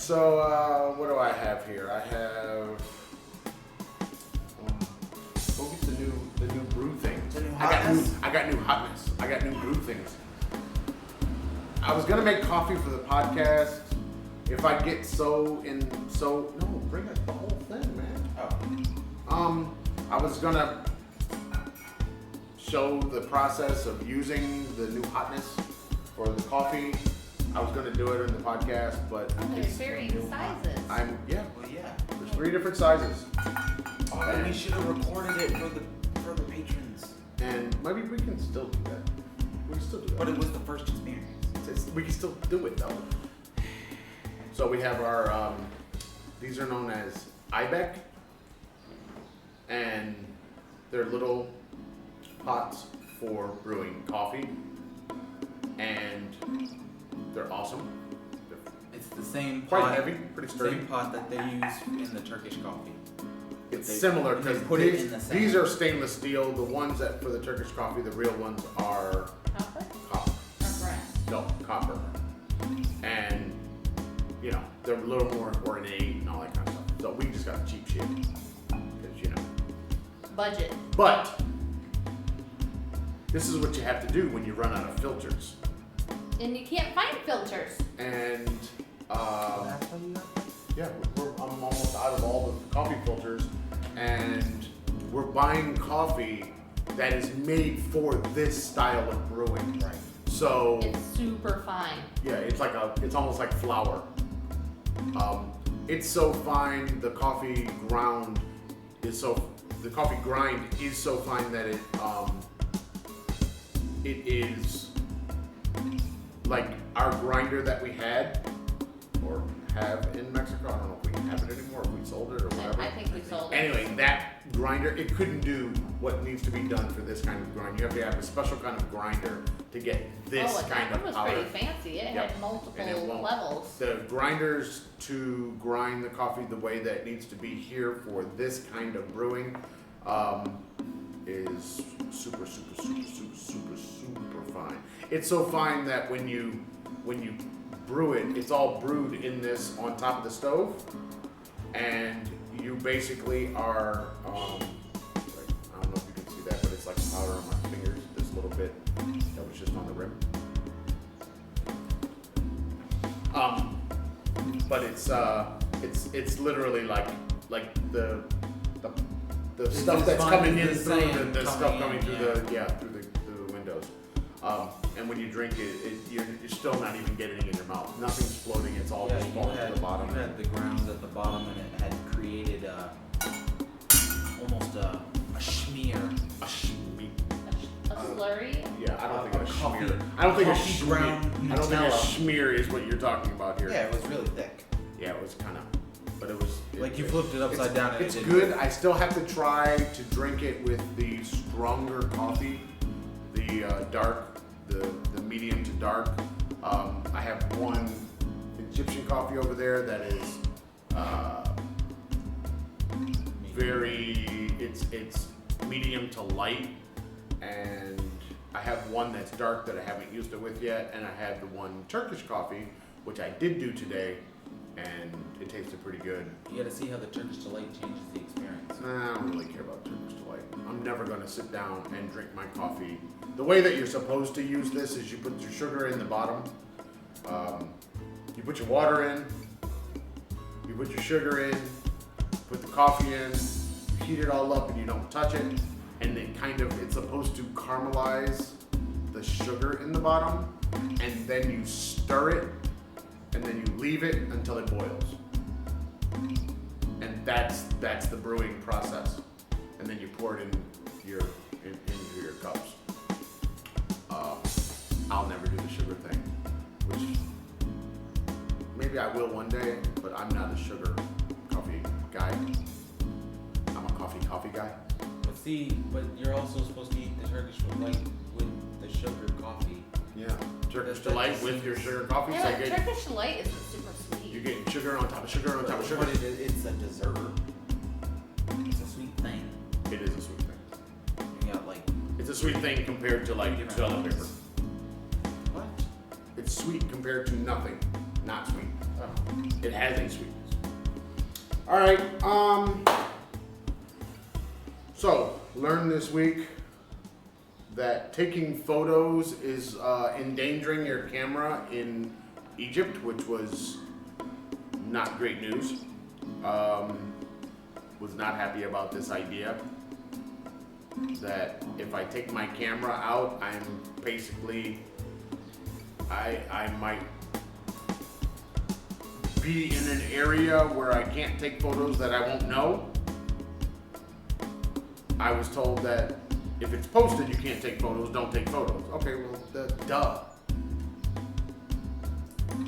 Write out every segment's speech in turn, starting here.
So, what do I have here? I have. Go get the new brew things. The new hotness? I got new hotness. I got new brew things. I was gonna make coffee for the podcast. If I get bring it the whole thing, man. Oh. I was gonna show the process of using the new hotness for the coffee. I was gonna do it in the podcast, but there's varying sizes. Well, yeah. There's 3 different sizes. Oh, we should have recorded it for the patrons. And maybe we can still do that. We can still do that. But it was the first experience. We can still do it though. So we have our, these are known as Ibeck. And they're little pots for brewing coffee. And they're awesome. It's the same Quite pot, heavy, pretty sturdy. Same pot that they use in the Turkish coffee. It's similar they because put it in the same. these are stainless steel. The ones that for the Turkish coffee, the real ones are Copper copper. or brass? No, copper. And, they're a little more ornate and all that kind of stuff. So we just got cheap shit. Because, Budget. But, this is what you have to do when you run out of filters. And you can't find filters. And, yeah, I'm almost out of all the coffee filters. And we're buying coffee that is made for this style of brewing. Right. So It's super fine. yeah, it's almost like flour. It's so fine. The coffee grind is so fine that it is like our grinder that we had or have in Mexico. I don't know if we have it anymore, if we sold it or whatever. I think we sold it. Anyway, that grinder, it couldn't do what needs to be done for this kind of grind. You have to have a special kind of grinder to get this kind of It was powder. pretty fancy. It Yep. had multiple And it won't. levels. The grinders to grind the coffee the way that it needs to be here for this kind of brewing is super fine. It's so fine that when you brew it, it's all brewed in this on top of the stove, and you basically are I don't know if you can see that, but it's like powder on my fingers, this little bit that was just on the rim. But it's literally like the stuff that's coming in through the stuff coming through the windows. And when you drink it, you're still not even getting it in your mouth. Nothing's floating. It's all just falling to the bottom. You had the grounds at the bottom, and it had created almost a schmear. A schmear. A slurry? Yeah, I don't think a coffee- schmear. I don't think a coffee ground schmear. I don't think a Nutella. schmear is what you're talking about here. Yeah, it was really thick. Yeah, it was kind of, but it was Like you flipped it upside down and it's it good. I still have to try to drink it with the stronger coffee, the dark, the medium to dark. I have one Egyptian coffee over there that is it's medium to light, and I have one that's dark that I haven't used it with yet, and I had the one Turkish coffee, which I did do today, and it tasted pretty good. You gotta see how the Turkish Delight changes the experience. Nah, I don't really care about Turkish Delight. I'm never gonna sit down and drink my coffee. The way that you're supposed to use this is you put your sugar in the bottom, you put your water in, you put your sugar in, put the coffee in, you heat it all up and you don't touch it, and then it's supposed to caramelize the sugar in the bottom, and then you stir it, and then you leave it until it boils. And that's the brewing process. And then you pour it into your cups. I'll never do the sugar thing, which maybe I will one day, but I'm not a sugar coffee guy. I'm a coffee guy. But you're also supposed to eat the Turkish Delight with the sugar coffee. Yeah, Turkish Delight with your sugar coffee. Yeah, So but Turkish Delight isn't super sweet. you're getting sugar on top of sugar on top of sugar. But it's a dessert. It's a sweet thing. It is a sweet thing. You got like It's a sweet thing compared to like toilet paper. what? It's sweet compared to nothing. not sweet. It has a sweetness. All right. So learned this week that taking photos is endangering your camera in Egypt, which was not great news. Was not happy about this idea that if I take my camera out, I'm basically, I might be in an area where I can't take photos that I won't know. I was told that if it's posted you can't take photos, don't take photos. Okay, well, duh.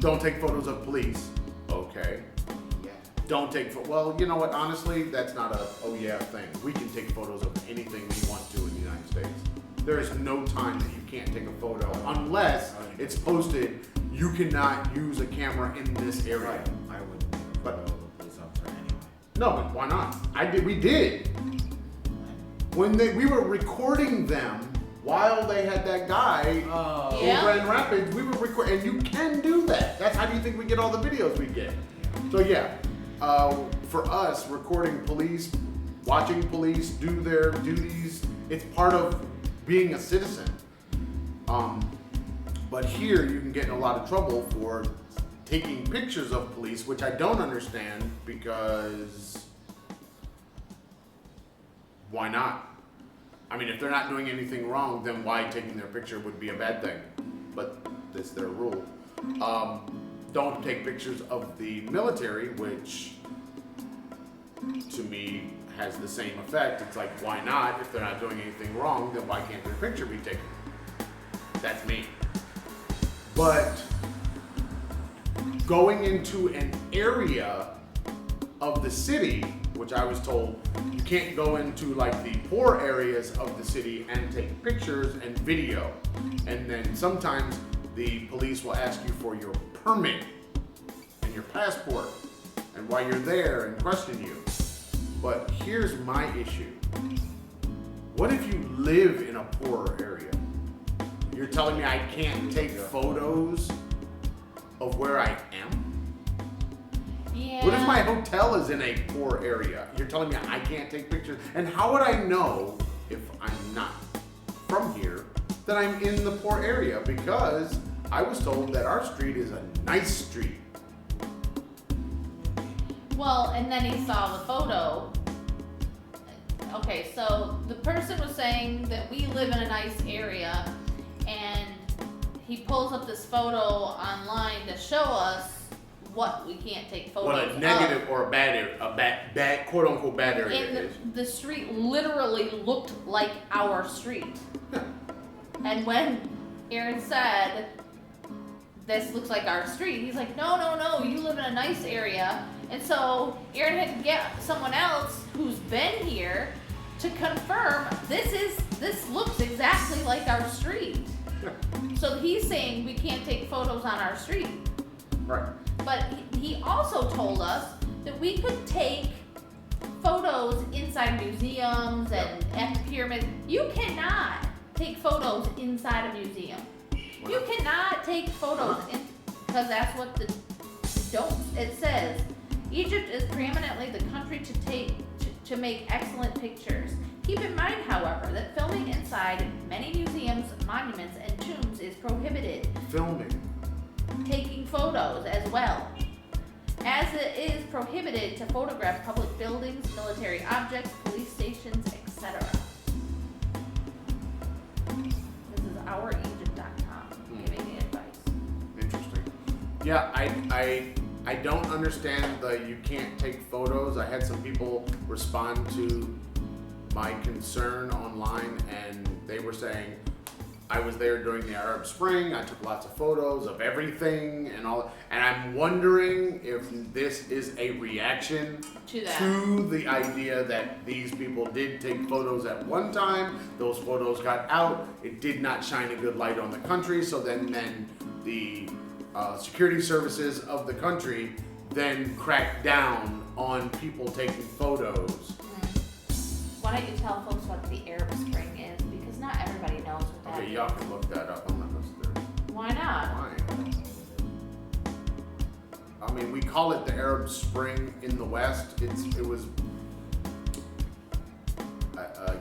Don't take photos of police. Okay. Yeah. Don't take well, you know what, honestly, that's not a oh yeah thing. We can take photos of anything we want to in the United States. There is no time that you can't take a photo unless it's posted, you cannot use a camera in this area. Right. I wouldn't take a photo of a police officer anyway. No, but why not? We did. When we were recording them while they had that guy Oh. Yeah. in Grand Rapids, we were recording, and you can do that. That's how do you think we get all the videos we get? So yeah, for us, recording police, watching police do their duties, it's part of being a citizen. But here you can get in a lot of trouble for taking pictures of police, which I don't understand because why not? I mean, if they're not doing anything wrong, then why taking their picture would be a bad thing? But it's their rule. Don't take pictures of the military, which to me has the same effect. It's like, why not? If they're not doing anything wrong, then why can't their picture be taken? That's me. But going into an area of the city, which I was told you can't go into like the poor areas of the city and take pictures and video. And then sometimes the police will ask you for your permit and your passport and why you're there and question you. But here's my issue. What if you live in a poorer area? You're telling me I can't take photos of where I am? Yeah. What if my hotel is in a poor area? You're telling me I can't take pictures? And how would I know if I'm not from here that I'm in the poor area? Because I was told that our street is a nice street. Well, and then he saw the photo. Okay, so the person was saying that we live in a nice area, and he pulls up this photo online to show us what we can't take photos What of. a negative or a bad area, a bad quote unquote bad area And is. the street literally looked like our street. And when Aaron said, this looks like our street, he's like, no, you live in a nice area. And so Aaron had to get someone else who's been here to confirm this looks exactly like our street. So he's saying we can't take photos on our street. Right. But he also told us that we could take photos inside museums and at the pyramids. You cannot take photos inside a museum. Why You not? cannot take photos because that's what the don't. It says Egypt is preeminently the country to make excellent pictures. Keep in mind, however, that filming inside many museums, monuments, and tombs is prohibited. Filming. Taking photos as well, as it is prohibited to photograph public buildings, military objects, police stations, etc. This is ouregypt.com giving the advice. Interesting. Yeah, I don't understand the you can't take photos. I had some people respond to my concern online, and they were saying I was there during the Arab Spring. I took lots of photos of everything and all, and I'm wondering if this is a reaction To that. to the idea that these people did take photos at one time. Those photos got out. It did not shine a good light on the country. So then the security services of the country then cracked down on people taking photos. Why don't you tell folks what the Arab Spring is? Because not everybody knows what that Okay, is. y'all can look that up. I'm not necessarily. Why not? Why? mean, we call it the Arab Spring in the West. It was, I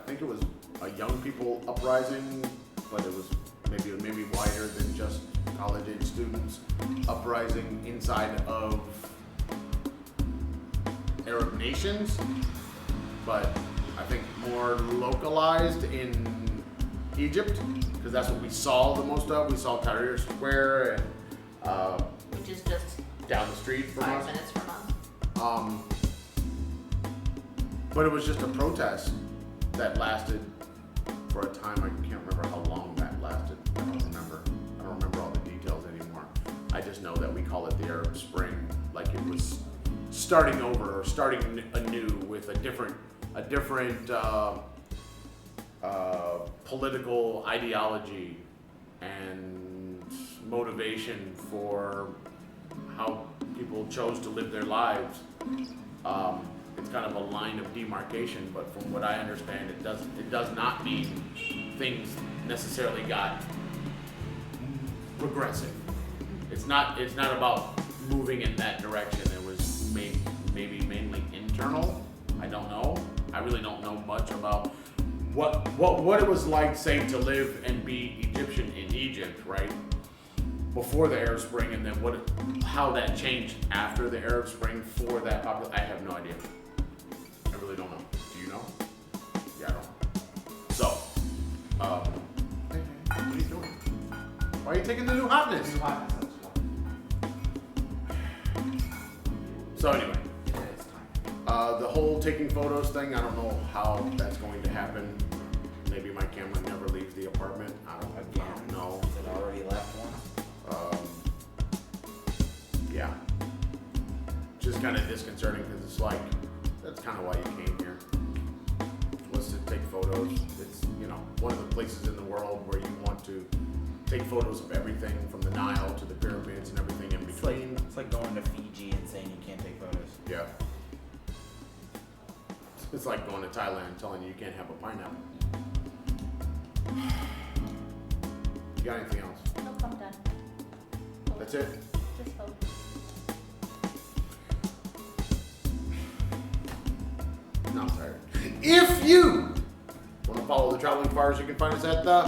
think it was a young people uprising, but it was maybe wider than just college-age students uprising inside of Arab nations, but I think more localized in Egypt, because that's what we saw the most of. We saw Tahrir Square and which is just down the street from 5 us. minutes from us. But it was just a protest that lasted for a time. I can't remember how long that lasted. I don't remember all the details anymore. I just know that we call it the Arab Spring, like it was starting over or starting anew with a different political ideology and motivation for how people chose to live their lives. It's kind of a line of demarcation, but from what I understand, it does not mean things necessarily got progressive. It's not about moving in that direction. It was maybe mainly internal. I don't know. I really don't know much about what it was like, say, to live and be Egyptian in Egypt, right? Before the Arab Spring, and then how that changed after the Arab Spring for that population. I have no idea. I really don't know. Do you know? Yeah, I don't. So, hey, what are you doing? Why are you taking the new hotness? New hotness, that's what. So anyway, Yeah, it's time. the whole taking photos thing, I don't know how that's going to happen. Maybe my camera never leaves the apartment. I don't know. Is it already left one? Yeah. Just kind of disconcerting because it's like, that's kind of why you came here. Was to take photos. It's, one of the places in the world where you want to take photos of everything from the Nile to the pyramids and everything in between. It's like going to Fiji and saying you can't take photos. Yeah. It's like going to Thailand and telling you can't have a pineapple. You got anything else? Nope, I'm done. That's it? Just hope. No, I'm tired. If you want to follow the Traveling Farrs, you can find us at the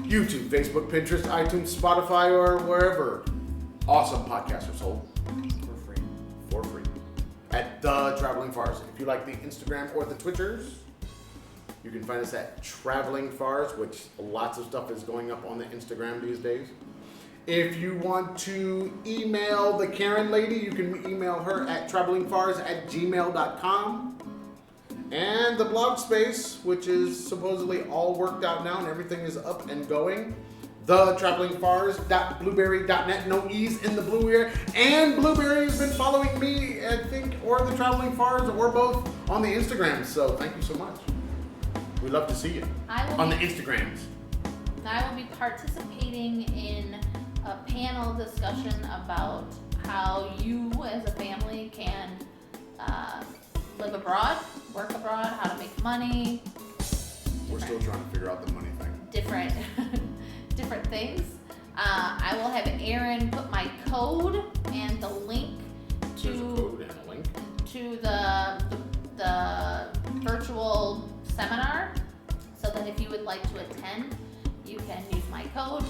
YouTube, Facebook, Pinterest, iTunes, Spotify, or wherever awesome podcasts are sold For free. for free. At the Traveling Farrs. If you like the Instagram or the Twitters, you can find us at Traveling Farrs, which lots of stuff is going up on the Instagram these days. If you want to email the Karen lady, you can email her at travelingfars@gmail.com. And the blog space, which is supposedly all worked out now and everything is up and going. thetravelingfars.blueberry.net. No E's in the blue here. And Blueberry has been following me, I think, or the Traveling Fars, or both on the Instagram. So thank you so much. We'd love to see you on the Instagrams. I will be participating in a panel discussion about how you as a family can live abroad, work abroad, how to make money. We're still trying to figure out the money thing. Different things. I will have Aaron put my code and the link There's a code and a link. to the virtual seminar, so that if you would like to attend, you can use my code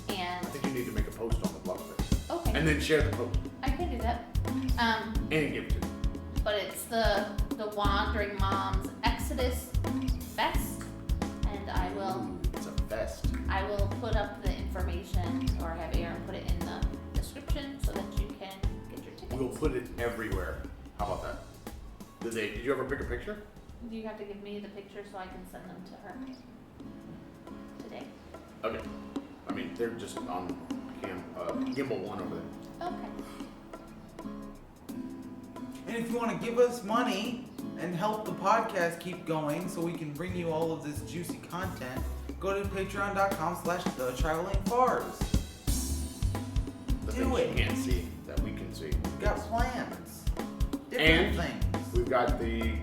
I and think you need to make a post on the blog space. okay, And then share the post. I can do that. And give it to me. But it's the Wandering Moms Exodus Fest, and I will Ooh, it's a fest. put up the information, or have Aaron put it in the description so that you can get your tickets. We'll put it everywhere. How about that? Did you ever pick a picture? Do you have to give me the picture so I can send them to her today? Okay. I mean, they're just on gimbal 1 over there. Okay. And if you want to give us money and help the podcast keep going so we can bring you all of this juicy content, go to patreon.com/thetravelingfars. The Do things it. you can't see that we can see. We've got plans. Different And things. we've got the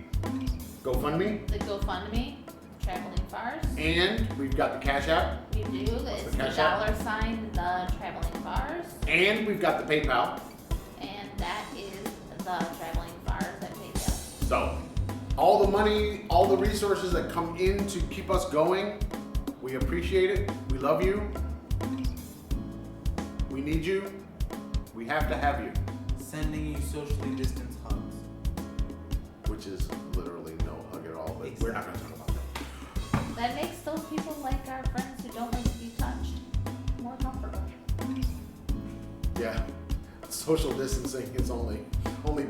GoFundMe, The GoFundMe, Traveling Fars. and we've got the Cash App, We do. It's the the Cash App? $, the Traveling Fars. and we've got the PayPal. traveling Farrs that paid you. So, all the money, all the resources that come in to keep us going, we appreciate it. We love you. We need you. We have to have you. Sending you socially distanced hugs. Which is literally no hug at all, but we're not going to talk about that. That makes those people like our friends who don't like to be touched more comfortable. Yeah. Social distancing is only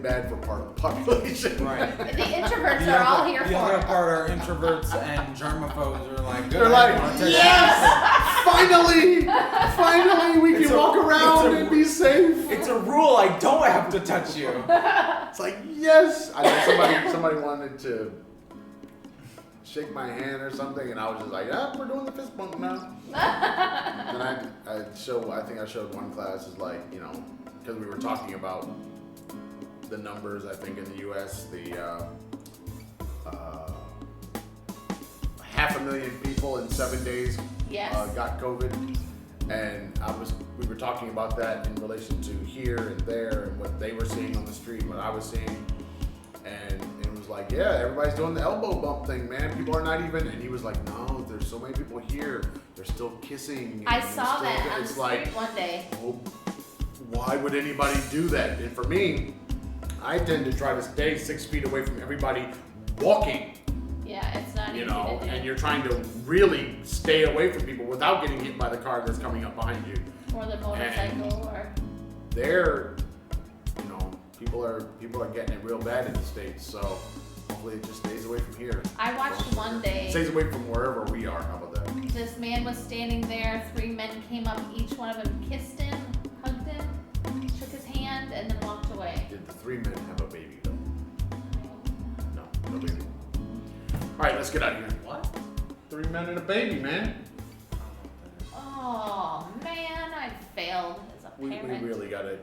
bad for part of the population. Right. The introverts are all here The for other it. part are introverts and germaphobes are like, good. They're I like, wanna touch yes! Finally, we It's can a- walk around it's a- and be safe. you." It's a rule. I don't have to touch you. It's like, yes! I know somebody wanted to shake my hand or something, and I was just like, yeah, we're doing the fist bump now. And I think I showed one class is like, you know, because we were talking about the numbers, I think in the U.S., the 500,000 people in 7 days Yes. got COVID, and we were talking about that in relation to here and there and what they were seeing on the street, what I was seeing, and it was like, yeah, everybody's doing the elbow bump thing, man. People are not even, and he was like, no, there's so many people here, they're still kissing. I and they're saw still- that on the it's street like, one day. well, why would anybody do that? And for me, I tend to try to stay 6 feet away from everybody walking, Yeah, it's not you easy know, to do. and you're trying to really stay away from people without getting hit by the car that's coming up behind you. Or the motorcycle, or There, you know, people are getting it real bad in the States, so hopefully it just stays away from here. I watched one day. Stays away from wherever we are, how about that? This man was standing there. 3 men came up. Each one of them kissed him, hugged him, shook his hand, and then walked away. Did the 3 men have a baby though? No, no baby. Alright, let's get out of here. What? 3 men and a baby, man. Oh man, I failed as a We parent. really gotta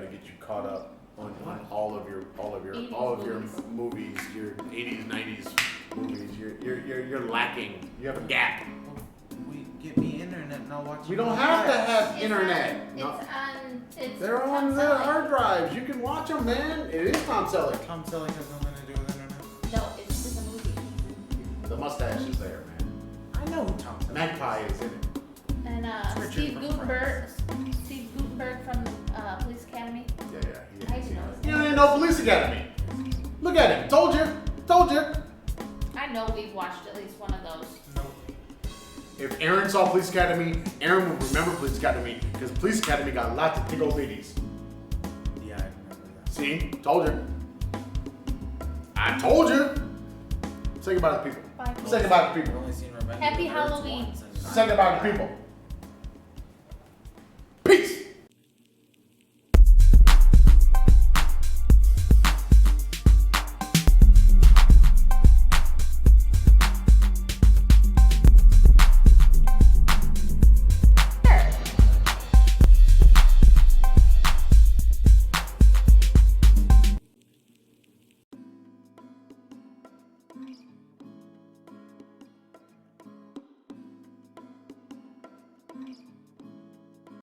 get you caught up on all of your 80s movies, your 80s, 90s movies. You're lacking. You have a gap. We get me internet and I'll watch. We it don't on have to the have It's internet. on- No. It's They're on Tom the Selleck. hard drives. You can watch them, man. It is Tom Selleck. iPad. Tom Selleck has nothing to do with internet. No, it's just a movie. The mustache is there, man. I know who Tom Selleck is. Magpie is in it. And Richard Steve from Gutenberg from Police Academy. Yeah. I didn't know his You name. don't even know Police Academy. Look at him. Told you. I know we've watched at least one of those. Nope. If Aaron saw Police Academy, Aaron will remember Police Academy because Police Academy got lots of big old ladies. Yeah, I remember that. See? Told you. I told you. Say goodbye to the people. Bye. Say goodbye to the I've people. only seen Revenge Happy of the Nerds Halloween. once, and Say goodbye to the people. Peace. Sure.